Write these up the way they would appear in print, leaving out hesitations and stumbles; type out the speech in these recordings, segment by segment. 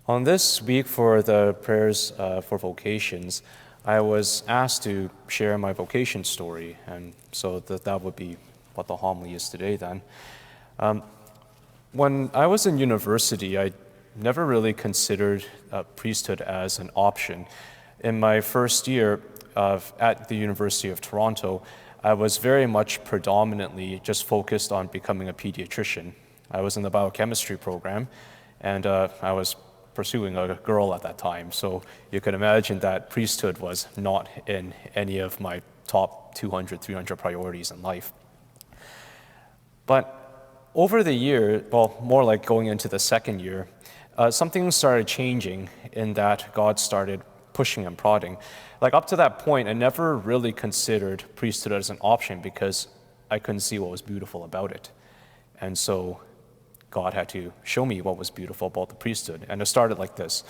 On this week for the prayers for vocations, I was asked to share my vocation story, and so that would be what the homily is today then. When I was in university, I never really considered priesthood as an option. In my first year at the University of Toronto, I was very much predominantly just focused on becoming a pediatrician. I was in the biochemistry program, and I was pursuing a girl at that time, so you can imagine that priesthood was not in any of my top 200, 300 priorities in life. But over the year, well, more like going into the second year, something started changing in that God started pushing and prodding. Like up to that point, I never really considered priesthood as an option because I couldn't see what was beautiful about it. And so God had to show me what was beautiful about the priesthood. And it started like this.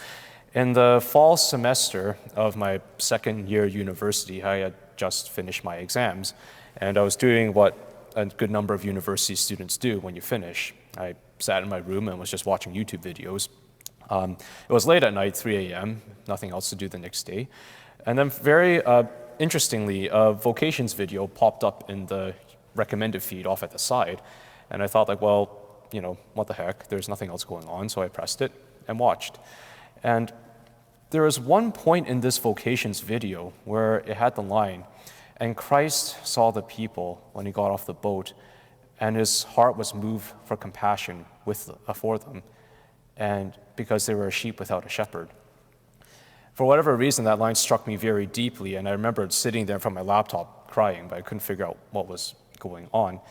In the fall semester of my second year university, I had just finished my exams, and I was doing what a good number of university students do when you finish. I sat in my room and was just watching YouTube videos. It was late at night, 3 a.m., nothing else to do the next day. And then very interestingly, a vocations video popped up in the recommended feed off at the side. And I thought like, well, you know, what the heck, there's nothing else going on, so I pressed it and watched. And there was one point in this vocations video where it had the line, "And Christ saw the people when he got off the boat, and his heart was moved for compassion for them, and because they were a sheep without a shepherd." For whatever reason, that line struck me very deeply, and I remembered sitting there in front of my laptop crying, but I couldn't figure out what was going on.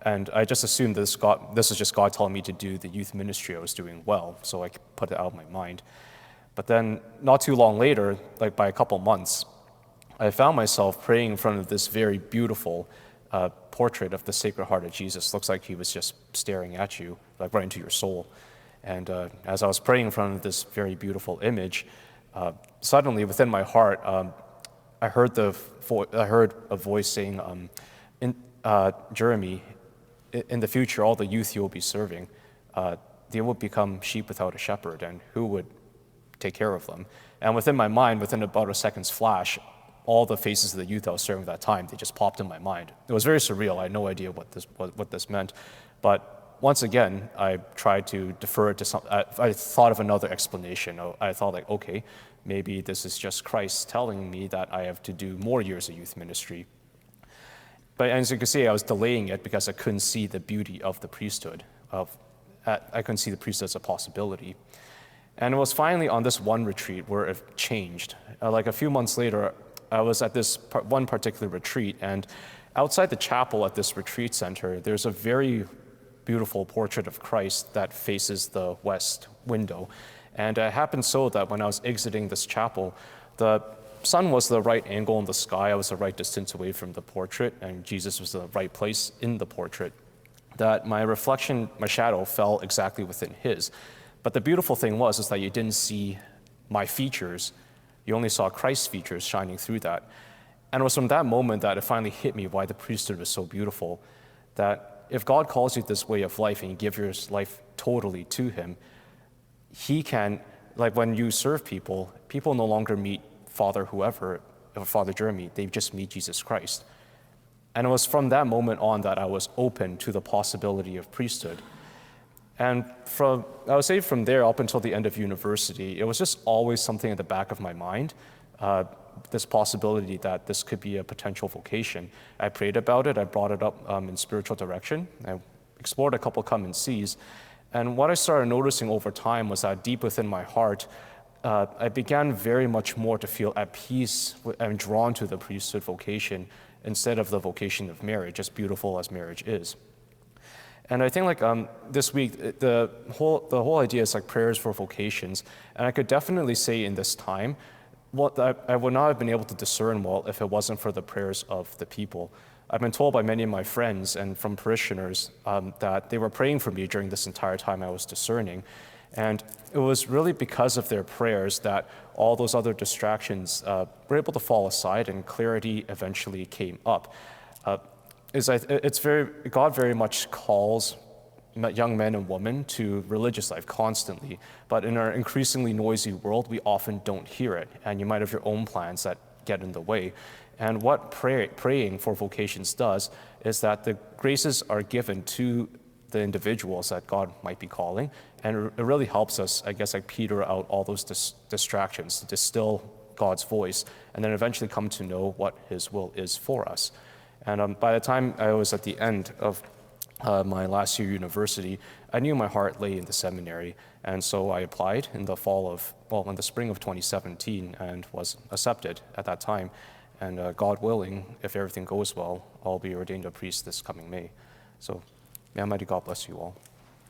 And I just assumed this was just God telling me to do the youth ministry I was doing well, so I put it out of my mind. But then, not too long later, like by a couple months, I found myself praying in front of this very beautiful portrait of the Sacred Heart of Jesus. Looks like he was just staring at you, like right into your soul. And as I was praying in front of this very beautiful image, suddenly within my heart, I heard a voice saying, Jeremy, in the future, all the youth you will be serving, they will become sheep without a shepherd, and who would take care of them? And within my mind, within about a second's flash, all the faces of the youth I was serving at that time, they just popped in my mind. It was very surreal. I had no idea what this meant. But once again, I tried to defer it to some. I thought of another explanation. I thought like, okay, maybe this is just Christ telling me that I have to do more years of youth ministry. But as you can see, I was delaying it because I couldn't see the beauty of the priesthood. I couldn't see the priesthood as a possibility. And it was finally on this one retreat where it changed. Like a few months later, I was at this one particular retreat, and outside the chapel at this retreat center, there's a very beautiful portrait of Christ that faces the west window. And it happened so that when I was exiting this chapel, the sun was the right angle in the sky. I was the right distance away from the portrait, and Jesus was the right place in the portrait, that my reflection, my shadow, fell exactly within his. But the beautiful thing is that you didn't see my features. You only saw Christ's features shining through that. And it was from that moment that it finally hit me why the priesthood was so beautiful, that if God calls you this way of life and you give your life totally to him, he can, like when you serve people no longer meet Father whoever, or Father Jeremy, they just meet Jesus Christ. And it was from that moment on that I was open to the possibility of priesthood. And I would say from there up until the end of university, it was just always something at the back of my mind, this possibility that this could be a potential vocation. I prayed about it, I brought it up in spiritual direction, I explored a couple come and sees, and what I started noticing over time was that deep within my heart, I began very much more to feel at peace and drawn to the priesthood vocation instead of the vocation of marriage, as beautiful as marriage is. And I think like this week, the whole idea is like prayers for vocations. And I could definitely say in this time, I would not have been able to discern well if it wasn't for the prayers of the people. I've been told by many of my friends and from parishioners that they were praying for me during this entire time I was discerning. And it was really because of their prayers that all those other distractions were able to fall aside and clarity eventually came up. God very much calls young men and women to religious life constantly, but in our increasingly noisy world, we often don't hear it, and you might have your own plans that get in the way. And what praying for vocations does is that the graces are given to the individuals that God might be calling, and it really helps us, I guess, like peter out all those distractions, to distill God's voice, and then eventually come to know what His will is for us. And by the time I was at the end of my last year university, I knew my heart lay in the seminary, and so I applied in the spring of 2017, and was accepted at that time. And God willing, if everything goes well, I'll be ordained a priest this coming May. So may Almighty God bless you all.